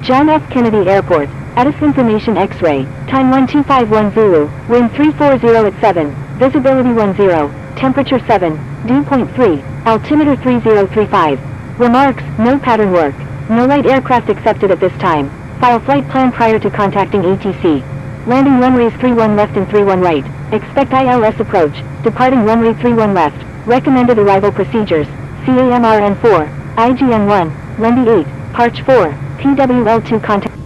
John F. Kennedy Airport, Addis Information X-ray, time 1251 Zulu, wind 340 at 7, visibility 10, temperature 7, dew point 3, altimeter 3035. Remarks, no pattern work, no light aircraft accepted at this time, file flight plan prior to contacting ATC. Landing runways 31 left and 31 right, expect ILS approach, departing runway 31 left, recommended arrival procedures, CAMRN 4, IGN 1, Lundy 8, Parch 4, PWL 2 contact.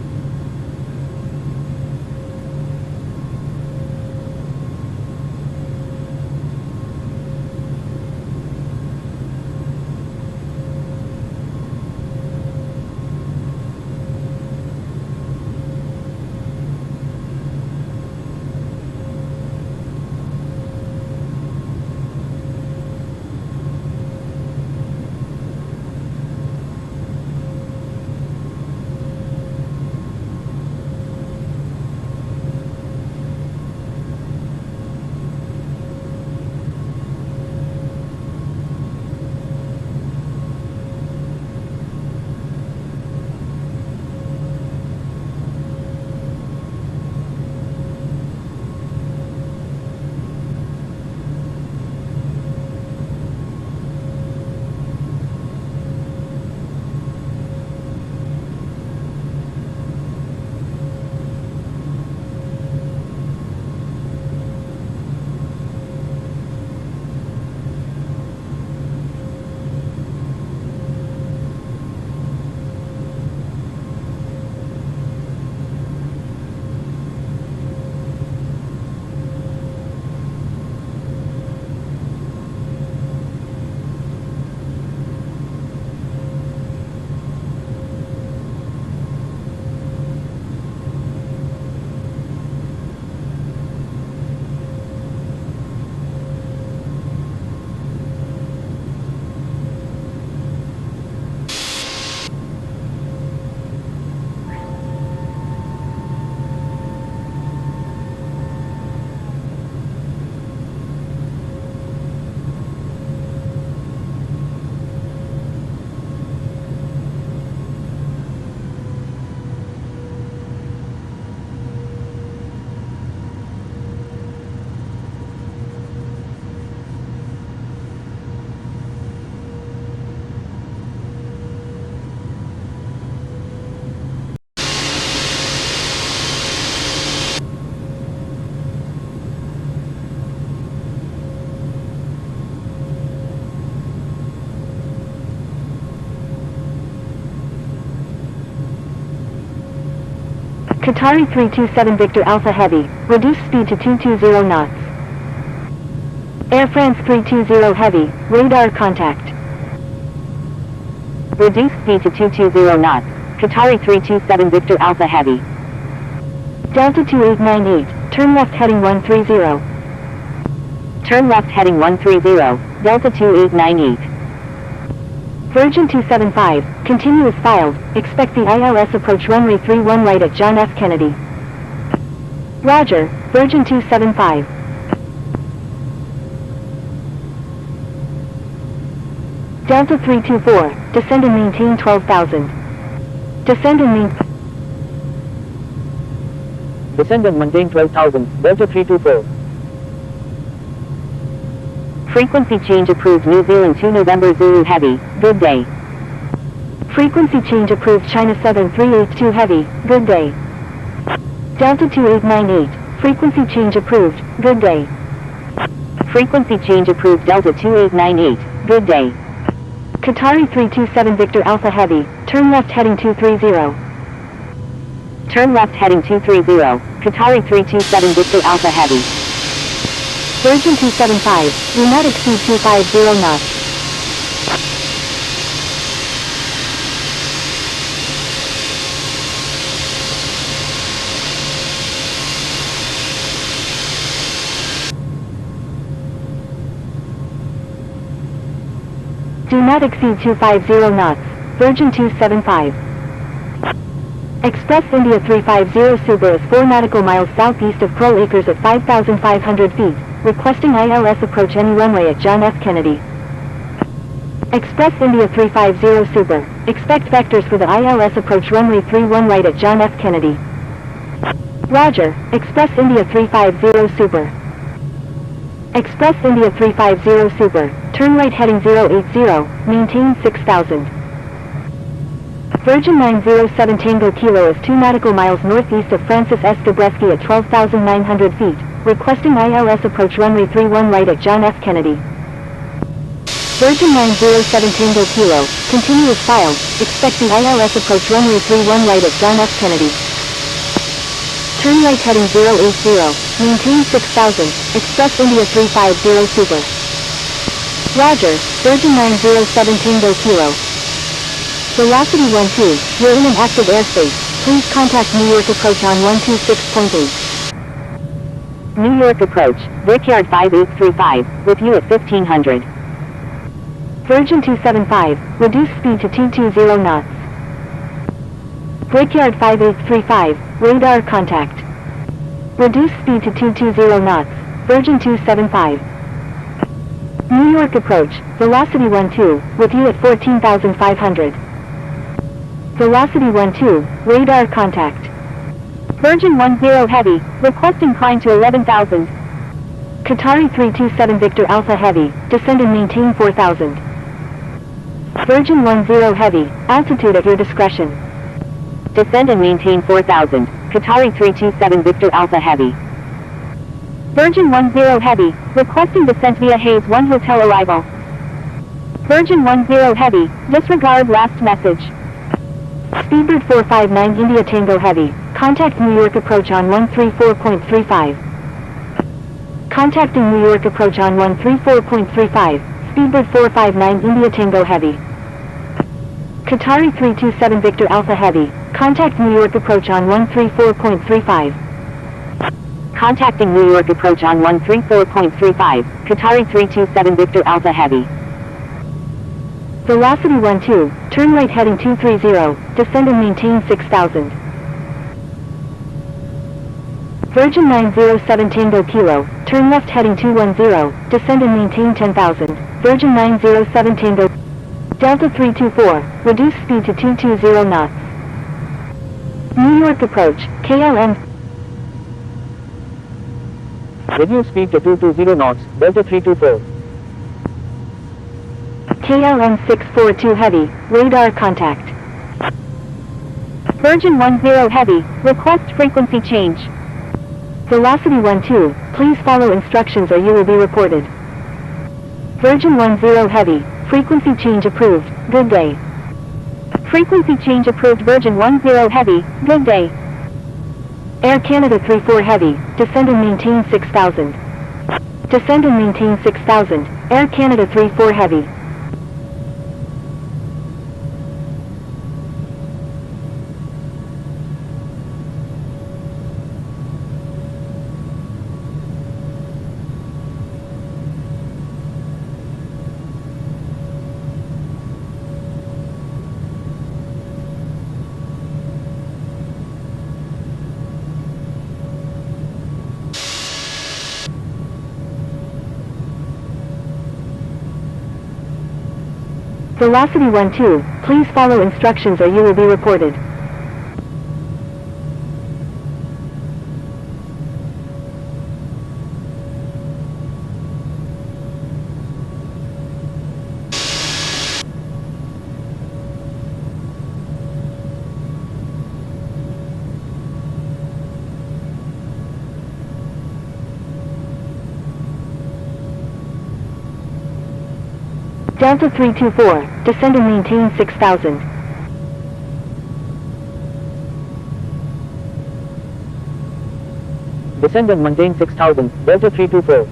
Qatari 327 Victor Alpha Heavy, reduce speed to 220 knots. Air France 320 Heavy, radar contact. Reduce speed to 220 knots. Qatari 327 Victor Alpha Heavy. Delta 2898, turn left heading 130. Turn left heading 130, Delta 2898. Virgin 275, continuous filed, expect the ILS approach runway 31 right at John F. Kennedy. Roger, Virgin 275. Delta 324, descend and maintain 12,000. Descend and maintain. Descend and maintain 12,000, Delta 324. Frequency change approved New Zealand 2 November Zulu Heavy, good day. Frequency change approved China Southern 382 Heavy, good day. Delta 2898, frequency change approved, good day. Frequency change approved Delta 2898, good day. Qatari 327 Victor Alpha Heavy, turn left heading 230. Turn left heading 230, Qatari 327 Victor Alpha Heavy. Virgin 275, do not exceed 250 knots. Do not exceed 250 knots, Virgin 275. Express India 350 Suba is 4 nautical miles southeast of Pearl Acres at 5,500 feet, requesting ILS approach any runway at John F. Kennedy. Express India 350 Super. Expect vectors for the ILS approach runway 31 right at John F. Kennedy. Roger. Express India 350 Super. Express India 350 Super. Turn right heading 080. Maintain 6000. Virgin 907 Tango Kilo is 2 nautical miles northeast of Francis S. Dobreski at 12,900 feet. Requesting ILS approach runway 31 right at John F. Kennedy. Virgin 907 Tango Kilo, continuous file, expect the ILS approach runway 31 right at John F. Kennedy. Turn right heading 080, maintain 6000, Express India 350 Super. Roger, Virgin 907 Tango Kilo. Velocity 12, you're in an active airspace, please contact New York approach on 126.8. New York approach, Brickyard 5835, with you at 1500. Virgin 275, reduce speed to 220 knots. Brickyard 5835, radar contact. Reduce speed to 220 knots, Virgin 275. New York approach, velocity 12, with you at 14,500. Velocity 12, radar contact. Virgin 10 Heavy, requesting climb to 11,000. Qatari 327 Victor Alpha Heavy, descend and maintain 4,000. Virgin 10 Heavy, altitude at your discretion. Descend and maintain 4,000. Qatari 327 Victor Alpha Heavy. Virgin 10 Heavy, requesting descent via Hayes 1 Hotel arrival. Virgin 10 Heavy, disregard last message. Speedbird 459 India Tango Heavy, contact New York approach on 134.35. Contacting New York approach on 134.35, Speedbird 459 India Tango Heavy. Qatari 327 Victor Alpha Heavy, contact New York approach on 134.35. Contacting New York approach on 134.35, Qatari 327 Victor Alpha Heavy. Velocity 12, turn right heading 230, descend and maintain 6000. Virgin 907 Tango Kilo, turn left heading 210, descend and maintain 10,000. Virgin 907 Tango, Delta 324, reduce speed to 220 knots. New York approach, KLM. Reduce speed to 220 knots, Delta 324. KLM 642 Heavy, radar contact. Virgin 10 Heavy, request frequency change. Velocity 12, please follow instructions or you will be reported. Virgin 10 Heavy, frequency change approved, good day. Frequency change approved Virgin 10 Heavy, good day. Air Canada 34 Heavy, descend and maintain 6000. Descend and maintain 6000, Air Canada 34 Heavy. Velocity 12, please follow instructions or you will be reported. Delta 324, descend and maintain 6000. Descend and maintain 6000, Delta 324.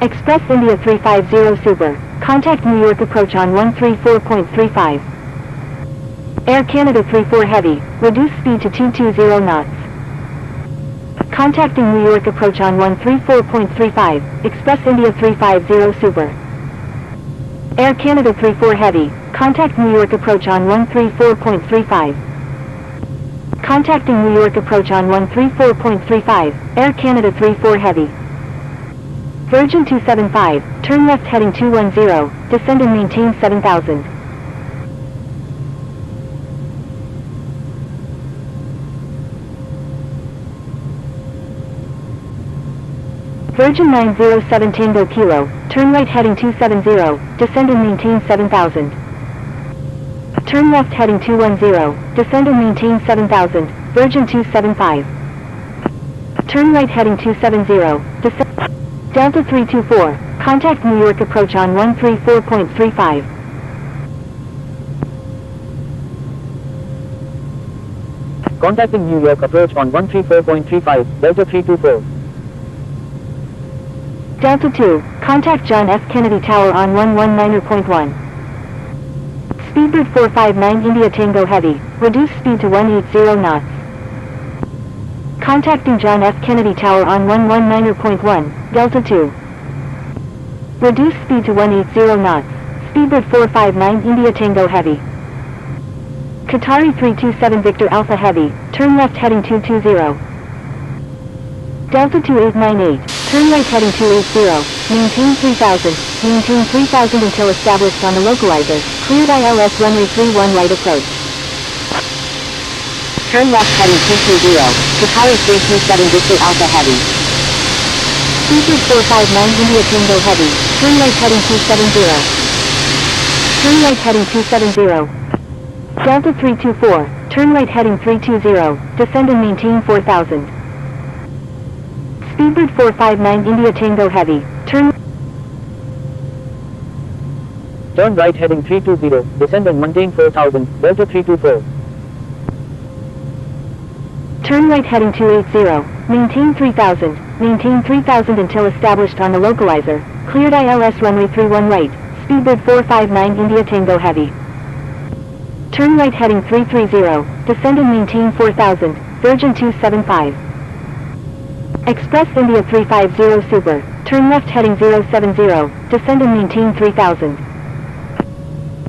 Express India 350 Super, contact New York approach on 134.35. Air Canada 34 Heavy, reduce speed to 220 knots. Contacting New York approach on 134.35, Express India 350 Super. Air Canada 34 Heavy, contact New York approach on 134.35. Contacting New York approach on 134.35, Air Canada 34 Heavy. Virgin 275, turn left heading 210, descend and maintain 7000. Virgin 907 Tango Kilo, turn right heading 270, descend and maintain 7000. Turn left heading 210, descend and maintain 7000, Virgin 275. Turn right heading 270, descend. Delta 324, contact New York approach on 134.35. Contacting New York approach on 134.35, Delta 324. Delta 2, contact John F. Kennedy Tower on 119.1. Speedbird 459 India Tango Heavy, reduce speed to 180 knots. Contacting John F. Kennedy Tower on 119.1, Delta 2. Reduce speed to 180 knots. Speedbird 459 India Tango Heavy. Qatari 327 Victor Alpha Heavy, turn left heading 220. Delta 2898, turn right heading 280, maintain 3000, maintain 3000 until established on the localizer, cleared ILS runway 31 right approach. Turn left heading 220, Qatari 327 Victor Alpha Heavy. Speedbird 459 India Tango Heavy, turn right heading 270. Turn right heading 270. Delta 324, turn right heading 320, descend and maintain 4000. Speedbird 459 India Tango Heavy, turn right heading 320, descend and maintain 4000, Delta 324. Turn right heading 280, maintain 3000, maintain 3000 until established on the localizer, cleared ILS runway 31 right, Speedbird 459 India Tango Heavy. Turn right heading 330, descend and maintain 4000, Virgin 275. Express India 350 Super, turn left heading 070, descend and maintain 3000.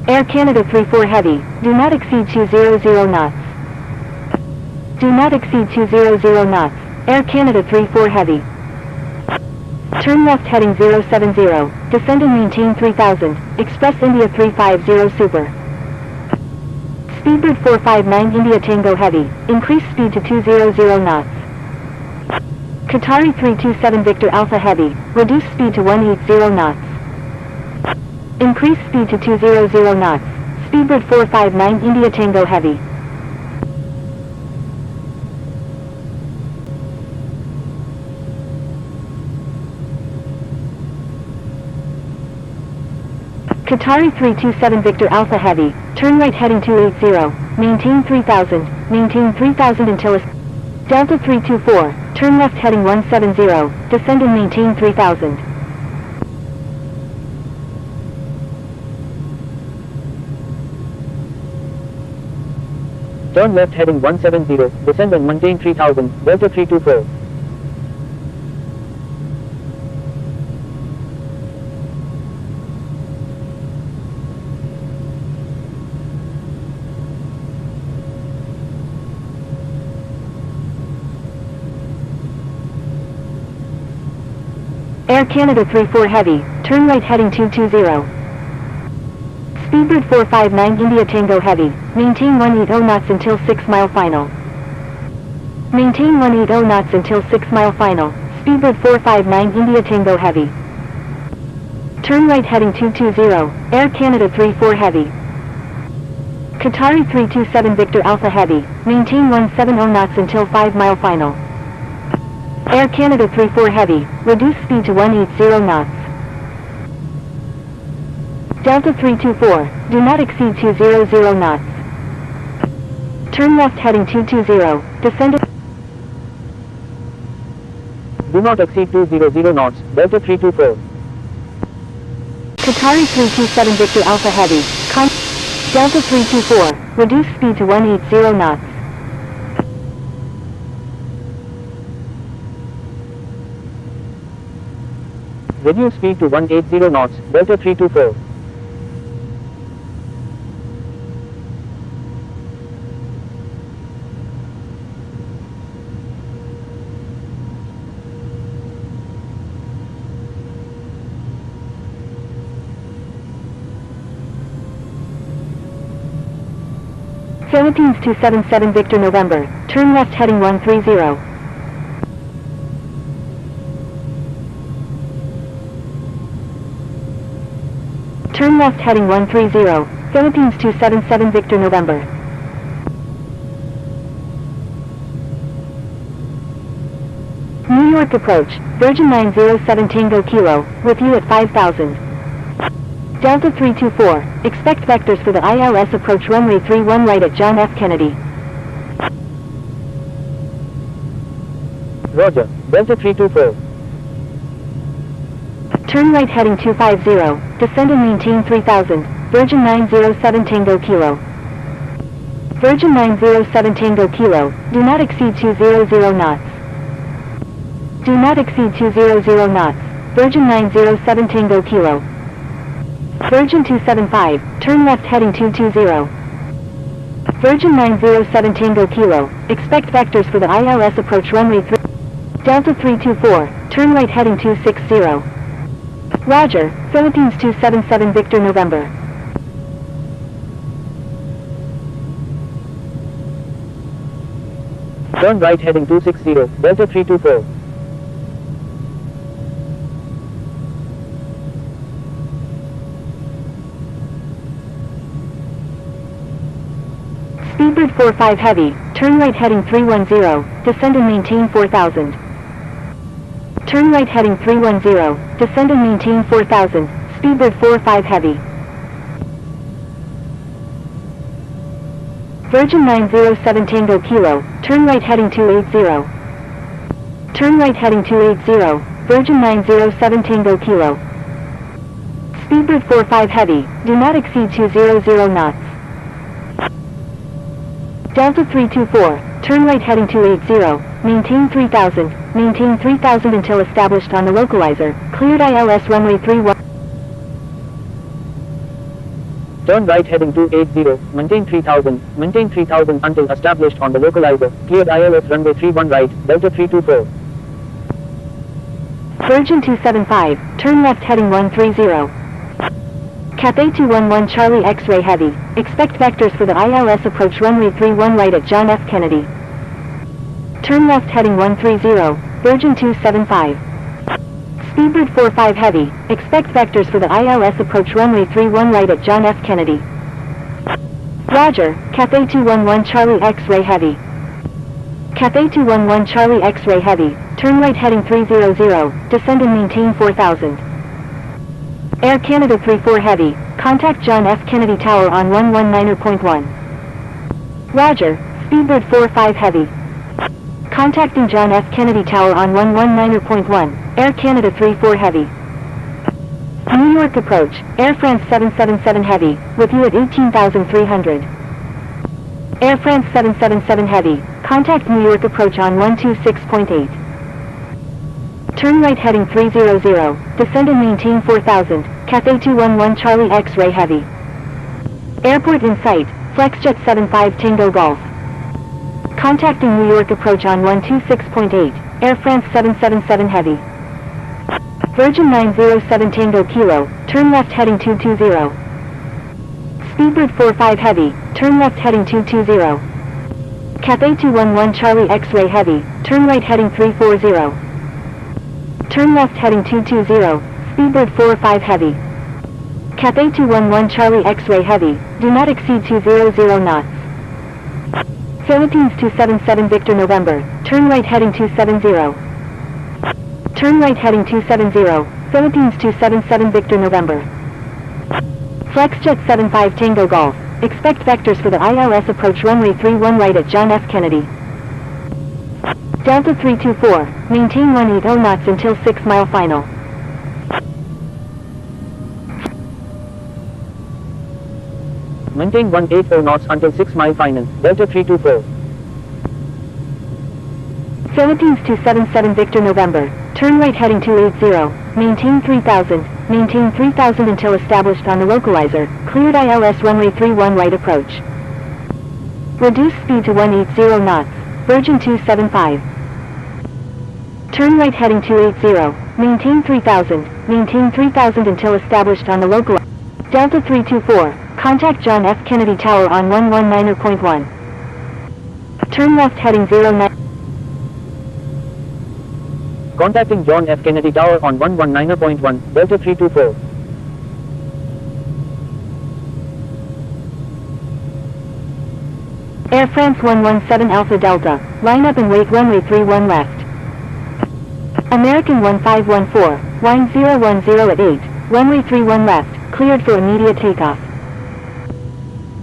Air Canada 34 Heavy, do not exceed 200 knots. Do not exceed 200 knots, Air Canada 34 Heavy. Turn left heading 070, descend and maintain 3000, Express India 350 Super. Speedbird 459 India Tango Heavy, increase speed to 200 knots. Qatari 327 Victor Alpha Heavy, reduce speed to 180 knots. Increase speed to 200 knots, Speedbird 459 India Tango Heavy. Qatari 327 Victor Alpha Heavy, turn right heading 280, maintain 3000, maintain 3000 until Delta 324, turn left heading 170, descend and maintain 3000. Turn left heading 170, descend and maintain 3000, Delta 324. Air Canada 34 Heavy, turn right heading 220. Speedbird 459 India Tango Heavy, maintain 180 knots until 6 mile final. Maintain 180 knots until 6 mile final, Speedbird 459 India Tango Heavy. Turn right heading 220, Air Canada 34 Heavy. Qatari 327 Victor Alpha Heavy, maintain 170 knots until 5 mile final. Air Canada 34 Heavy, reduce speed to 180 knots. Delta 324, do not exceed 200 knots. Turn left heading 220, descend. Do not exceed 200 knots, Delta 324. Qatari 327 Victor Alpha Heavy, Delta 324, reduce speed to 180 knots. Reduce speed to 180 knots, Delta 324. Philippines 277 Victor November, turn left heading 130. Turn left heading 130, Philippines 277 Victor November. New York approach, Virgin 907 Tango Kilo, with you at 5,000. Delta 324, expect vectors for the ILS approach runway 31 right at John F. Kennedy. Roger, Delta 324. Turn right heading 250, descend and maintain 3000, Virgin 907 Tango Kilo. Virgin 907 Tango Kilo, do not exceed 200 knots. Do not exceed 200 knots, Virgin 907 Tango Kilo. Virgin 275, turn left heading 220. Virgin 907 Tango Kilo, expect vectors for the ILS approach runway 3. Delta 324, turn right heading 260. Roger, Philippines 277 Victor November. Turn right heading 260, Delta 324. Speedbird 45 Heavy, turn right heading 310, descend and maintain 4000. Turn right heading 310, descend and maintain 4000, Speedbird 45 Heavy. Virgin 907 Tango Kilo, turn right heading 280. Turn right heading 280, Virgin 907 Tango Kilo. Speedbird 45 Heavy, do not exceed 200 knots. Delta 324, turn right heading 280, maintain 3000, maintain 3000 until established on the localizer, cleared ILS runway 31. Turn right heading 280, maintain 3000 until established on the localizer, cleared ILS runway 31 right, Delta 324. Virgin 275, turn left heading 130. Cathay 211 Charlie X-Ray Heavy, expect vectors for the ILS approach runway 31 right at John F. Kennedy. Turn left heading 130, Virgin 275. Speedbird 45 Heavy, expect vectors for the ILS approach runway 31 right at John F. Kennedy. Roger, Cathay 211 Charlie X-Ray Heavy. Cathay 211 Charlie X-Ray Heavy, turn right heading 300, descend and maintain 4000. Air Canada 34 Heavy, contact John F. Kennedy Tower on 119.1. Roger, Speedbird 45 Heavy. Contacting John F. Kennedy Tower on 119.1, Air Canada 34 Heavy. New York approach, Air France 777 Heavy, with you at 18,300. Air France 777 Heavy, contact New York approach on 126.8. Turn right heading 300, descend and maintain 4000, Cathay 211 Charlie X-Ray Heavy. Airport in sight, Flexjet 75 Tango Golf. Contacting New York approach on 126.8, Air France 777 Heavy. Virgin 907 Tango Kilo, turn left heading 220. Speedbird 45 Heavy, turn left heading 220. Cathay 211 Charlie X-Ray Heavy, turn right heading 340. Turn left heading 220, Speedbird 45 Heavy. Cathay 211 Charlie X-Ray Heavy, do not exceed 200 knots. Philippines 277 Victor November, turn right heading 270. Turn right heading 270, Philippines 277 Victor November. Flexjet 75 Tango Golf, expect vectors for the ILS approach runway 31 right at John F. Kennedy. Delta 324, maintain 180 knots until 6 mile final. Maintain 180 knots until 6 mile final, Delta 324. Philippines 277 Victor November, turn right heading 280, maintain 3000 until established on the localizer, cleared ILS runway 31 right approach. Reduce speed to 180 knots, Virgin 275. Turn right heading 280, maintain 3000 until established on the localizer. Delta 324, Contact John F. Kennedy Tower on 119.1. Turn left heading 09. Contacting John F. Kennedy Tower on 119.1, Delta 324. Air France 117 Alpha Delta, line up and wait runway 31 left. American 1514, wind 010 at 8, runway 31 left, cleared for immediate takeoff.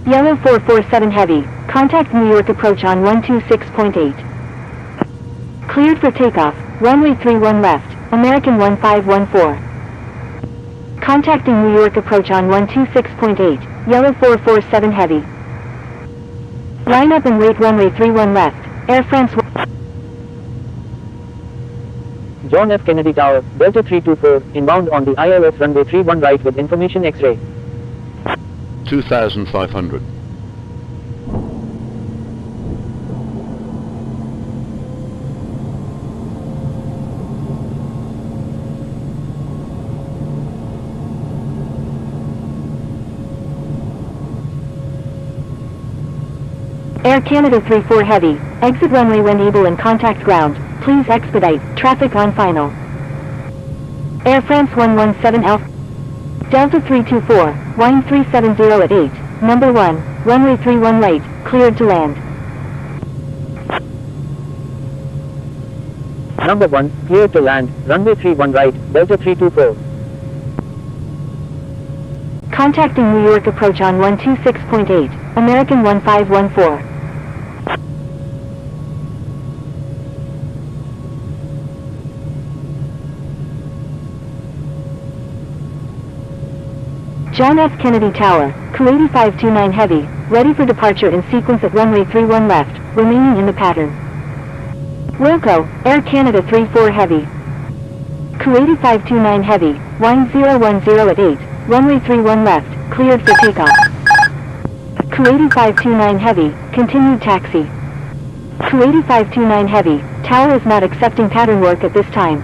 Yellow 447 Heavy, contact New York approach on 126.8. Cleared for takeoff, runway 31 left, American 1514. Contacting New York approach on 126.8, Yellow 447 Heavy. Line up and wait runway 31 left, Air France John F. Kennedy Tower, Delta 324, inbound on the ILS runway 31 right with information X-ray. 2,500. Air Canada 34 Heavy, exit runway when able and contact ground, please expedite, traffic on final. Air France 117 Alpha Delta 324, wind 370 at 8, number 1, runway 31 right, cleared to land. Number 1, cleared to land, runway 31 right, Delta 324. Contacting New York approach on 126.8, American 1514. John F. Kennedy Tower, Kuwaiti 529 Heavy, ready for departure in sequence at runway 31 left, remaining in the pattern. Wilco, Air Canada 34 Heavy. Kuwaiti 529 Heavy, wind 010 at 8, runway 31 left, cleared for takeoff. Kuwaiti 529 Heavy, continued taxi. Kuwaiti 529 Heavy, tower is not accepting pattern work at this time.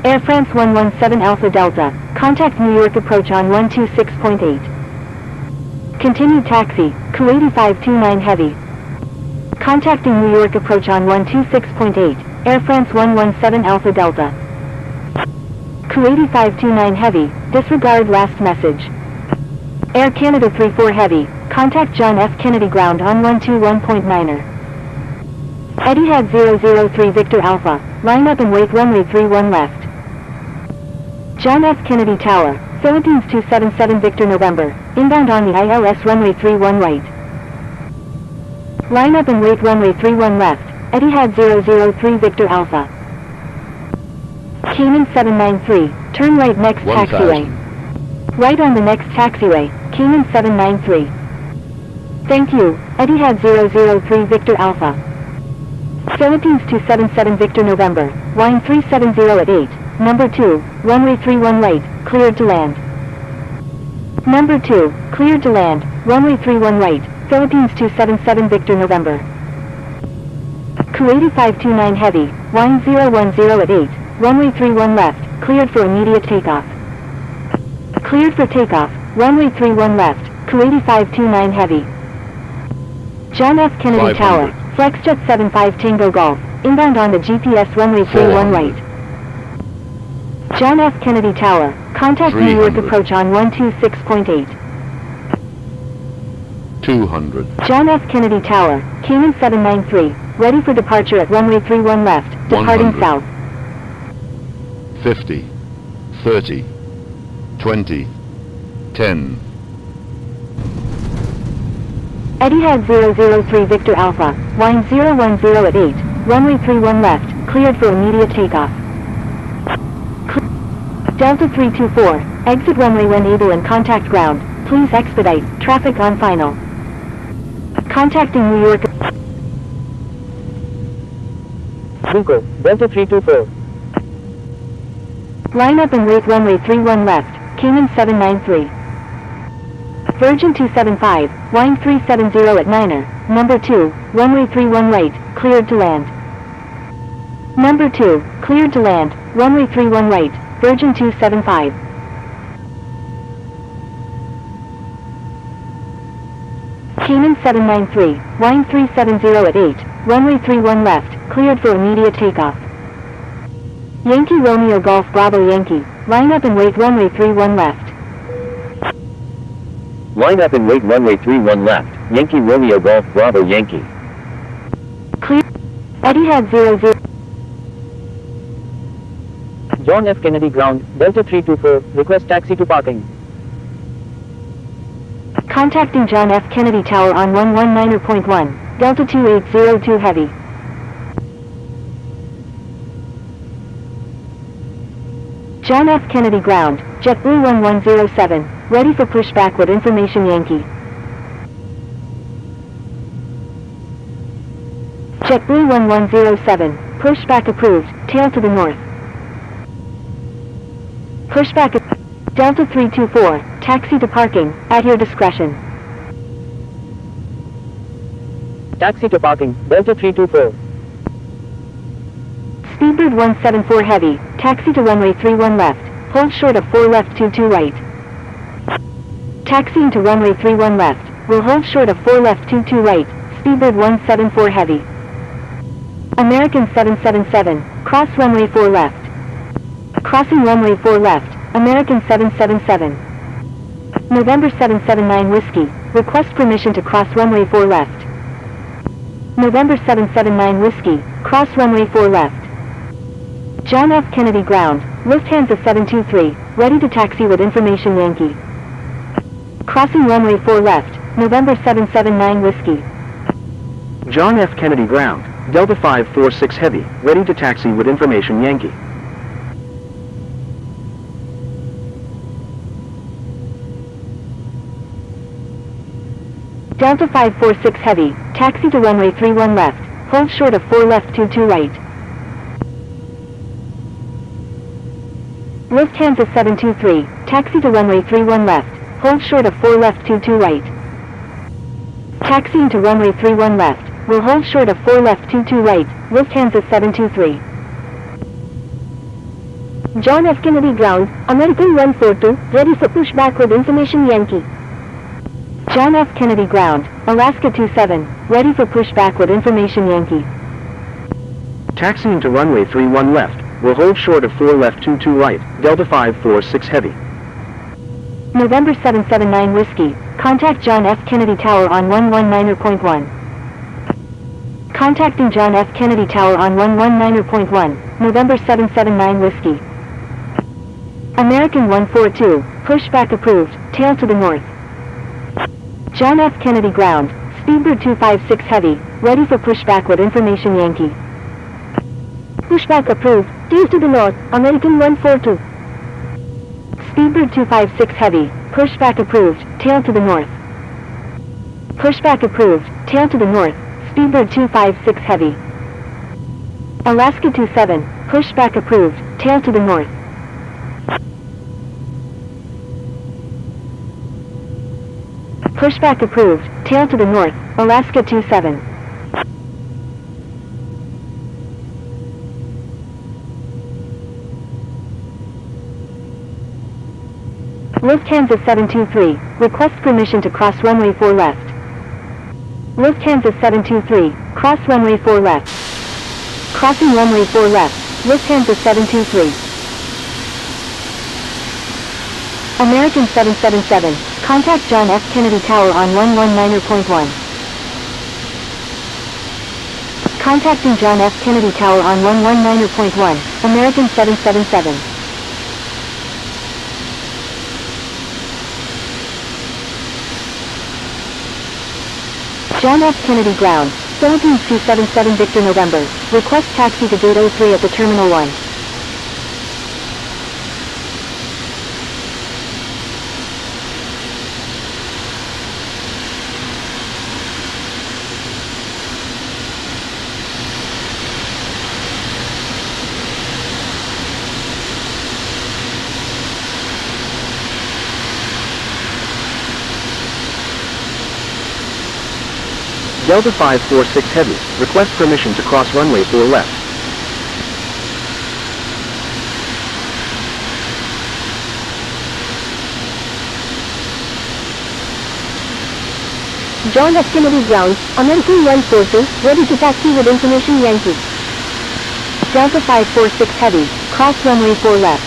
Air France 117 Alpha Delta, contact New York approach on 126.8. Continued taxi, Kuwaiti 529 Heavy. Contacting New York approach on 126.8, Air France 117 Alpha Delta. Kuwaiti 529 Heavy, disregard last message. Air Canada 34 Heavy, contact John F. Kennedy ground on 121.9er. Etihad 003 Victor Alpha, line up and wait runway 31 left. John F. Kennedy Tower, Philippines 277 Victor November, inbound on the ILS runway 31 right. Line up and wait runway 31 left, Etihad 003 Victor Alpha. Cayman 793, turn right next 1,000. taxiway. Right on the next taxiway, Cayman 793. Thank you, Etihad 003 Victor Alpha. Philippines 277 Victor November, wind 370 at 8, number 2, runway 31 right, cleared to land. Number 2, cleared to land, runway 31 right, Philippines 277 Victor November. Kuwaiti 529 Heavy, wind 010 at 8, runway 31 left, cleared for immediate takeoff. Cleared for takeoff, runway 31 left, Kuwaiti 529 Heavy. John F. Kennedy 500. Tower, Flexjet 75 Tango Golf, inbound on the GPS runway 31 right. John F. Kennedy Tower, contact New York 300. approach on 126.8. 200. John F. Kennedy Tower, Cayman 793, ready for departure at runway 31 left, departing 100. south. 50. 30. 20. 10. Etihad 003 Victor Alpha, wind 010 at 8, runway 31 left, cleared for immediate takeoff. Delta 324, exit runway when able and contact ground, please expedite, traffic on final. Contacting New York. Wilco, Delta 324. Line up and wait runway 31 left, Cayman 793. Virgin 275, wind 370 at 9er, number 2, runway 31 right, cleared to land. Number 2, cleared to land, runway 31 right, Virgin 275. Cayman 793, wind 370 at 8, runway 31 left, cleared for immediate takeoff. Yankee Romeo Golf Bravo Yankee, line up and wait runway 31 left. Line up and wait runway 31 left, Yankee Romeo Golf Bravo Yankee. Clear. Etihad 00. John F. Kennedy ground, Delta 324, request taxi to parking. Contacting John F. Kennedy Tower on 119.1, Delta 2802 Heavy. John F. Kennedy ground, JetBlue 1107, ready for pushback with information Yankee. JetBlue 1107, pushback approved, tail to the north. Pushback Delta 324, taxi to parking, at your discretion. Taxi to parking, Delta 324. Speedbird 174 Heavy, taxi to runway 31 left, hold short of 4 left 22 right. Taxiing to runway 31 left, will hold short of 4 left 22 right, Speedbird 174 Heavy. American 777, cross runway 4 left. Crossing runway 4 left, American 777. November 779 Whiskey, request permission to cross runway 4 left. November 779 Whiskey, cross runway 4 left. John F. Kennedy ground, Lufthansa 723, ready to taxi with information Yankee. Crossing runway 4 left, November 779 Whiskey. John F. Kennedy ground, Delta 546 Heavy, ready to taxi with information Yankee. Delta 546 Heavy, taxi to runway 31 left, hold short of 4 left 22 right. Lufthansa 723, taxi to runway 31 left, hold short of 4 left 22 right. Taxiing to runway 31 left, will hold short of 4 left 22 right, Lufthansa 723. John F. Kennedy ground, American 142, ready for pushback with information Yankee. John F. Kennedy ground, Alaska 27, ready for pushback with information Yankee. Taxiing to runway 31 left, will hold short of 4 left 22 right, Delta 546 Heavy. November 779 Whiskey, contact John F. Kennedy Tower on 119.1. Contacting John F. Kennedy Tower on 119.1, November 779 Whiskey. American 142, pushback approved, tail to the north. John F. Kennedy ground, Speedbird 256 Heavy, ready for pushback with information Yankee. Pushback approved, tail to the north, American 142. Speedbird 256 Heavy, pushback approved, tail to the north. Pushback approved, tail to the north, Speedbird 256 Heavy. Alaska 27, pushback approved, tail to the north. Pushback approved, tail to the north, Alaska 27. Lufthansa 723, request permission to cross runway 4 left. Lufthansa 723, cross runway 4 left. Crossing runway 4 left, Lufthansa 723. American 777, contact John F. Kennedy Tower on 119.1. Contacting John F. Kennedy Tower on 119.1, American 777. John F. Kennedy ground, Philippines 277 Victor November, request taxi to gate 03 at the Terminal 1. Delta 546 Heavy, request permission to cross runway 4 left. John F. Kennedy Ground, American Land Forces, ready to taxi with information Yankee. Delta 546 Heavy, cross runway 4 left.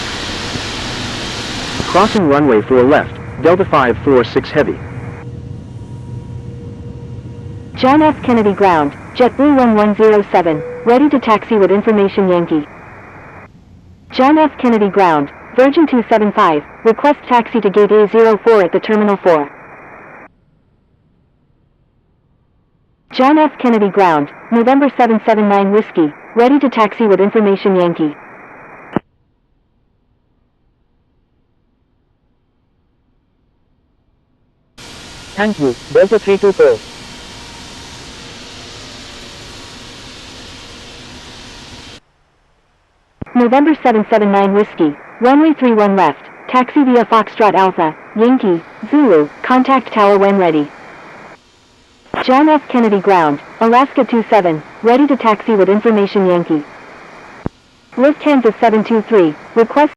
Crossing runway 4 left, Delta 546 Heavy. John F. Kennedy Ground, JetBlue 1107, ready to taxi with information Yankee. John F. Kennedy Ground, Virgin 275, request taxi to gate A04 at the Terminal 4. John F. Kennedy Ground, November 779 Whiskey, ready to taxi with information Yankee. Thank you, Delta 324. November 779 Whiskey, runway 31 left, taxi via Foxtrot Alpha, Yankee, Zulu, contact tower when ready. John F. Kennedy Ground, Alaska 27, ready to taxi with information Yankee. Lufthansa 723, request